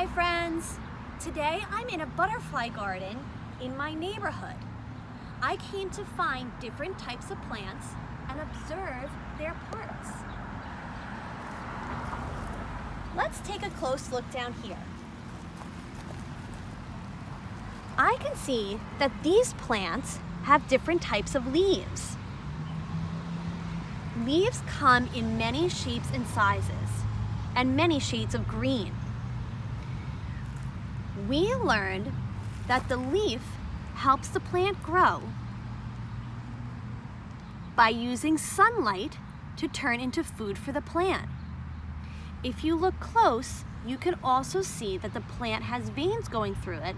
Hi friends! Today I'm in a butterfly garden in my neighborhood. I came to find different types of plants and observe their parts. Let's take a close look down here. I can see that these plants have different types of leaves. Leaves come in many shapes and sizes and many shades of green. We learned that the leaf helps the plant grow by using sunlight to turn into food for the plant. If you look close, you can also see that the plant has veins going through it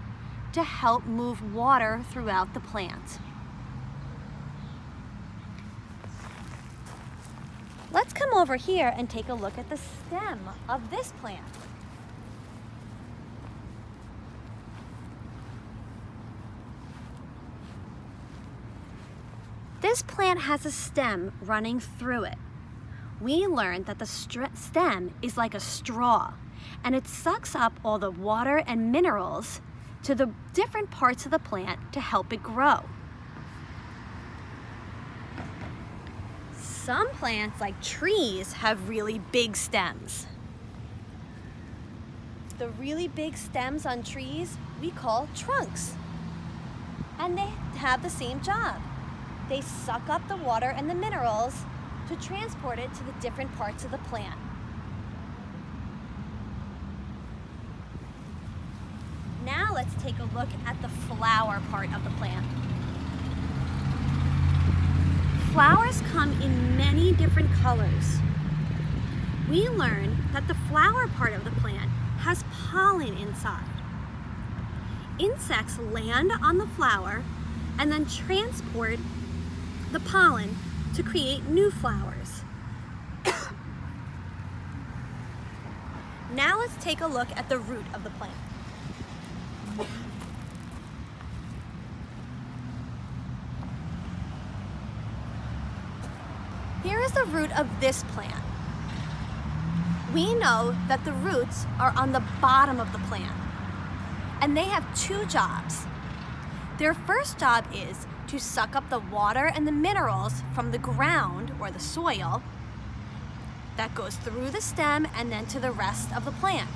to help move water throughout the plant. Let's come over here and take a look at the stem of this plant. This plant has a stem running through it. We learned that the stem is like a straw, and it sucks up all the water and minerals to the different parts of the plant to help it grow. Some plants, like trees, have really big stems. The really big stems on trees we call trunks, and they have the same job. They suck up the water and the minerals to transport it to the different parts of the plant. Now let's take a look at the flower part of the plant. Flowers come in many different colors. We learned that the flower part of the plant has pollen inside. Insects land on the flower and then transport the pollen to create new flowers. Now let's take a look at the root of the plant. Here is the root of this plant. We know that the roots are on the bottom of the plant, and they have two jobs. Their first job is to suck up the water and the minerals from the ground or the soil that goes through the stem and then to the rest of the plant.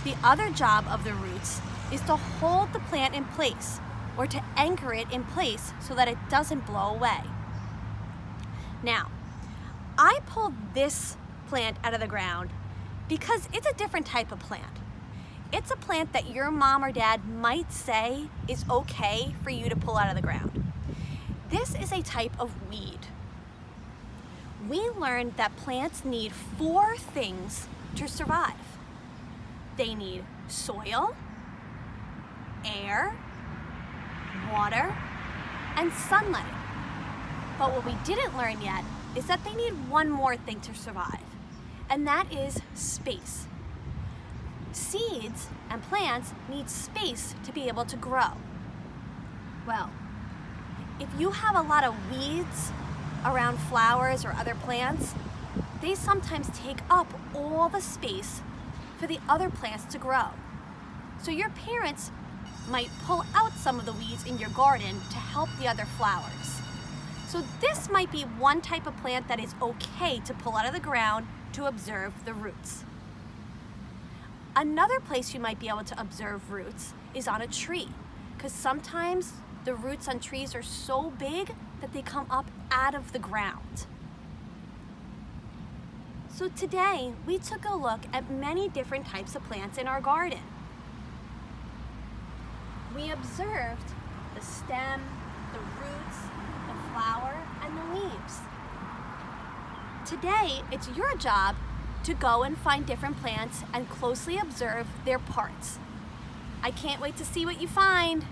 The other job of the roots is to hold the plant in place or to anchor it in place so that it doesn't blow away. Now, I pulled this plant out of the ground because it's a different type of plant. It's a plant that your mom or dad might say is okay for you to pull out of the ground. This is a type of weed. We learned that plants need 4 things to survive. They need soil, air, water, and sunlight. But what we didn't learn yet is that they need one more thing to survive, and that is space. Seeds and plants need space to be able to grow. Well, if you have a lot of weeds around flowers or other plants, they sometimes take up all the space for the other plants to grow. So your parents might pull out some of the weeds in your garden to help the other flowers. So this might be one type of plant that is okay to pull out of the ground to observe the roots. Another place you might be able to observe roots is on a tree, because sometimes the roots on trees are so big that they come up out of the ground. So today, we took a look at many different types of plants in our garden. We observed the stem, the roots, the flower, and the leaves. Today, it's your job to go and find different plants and closely observe their parts. I can't wait to see what you find.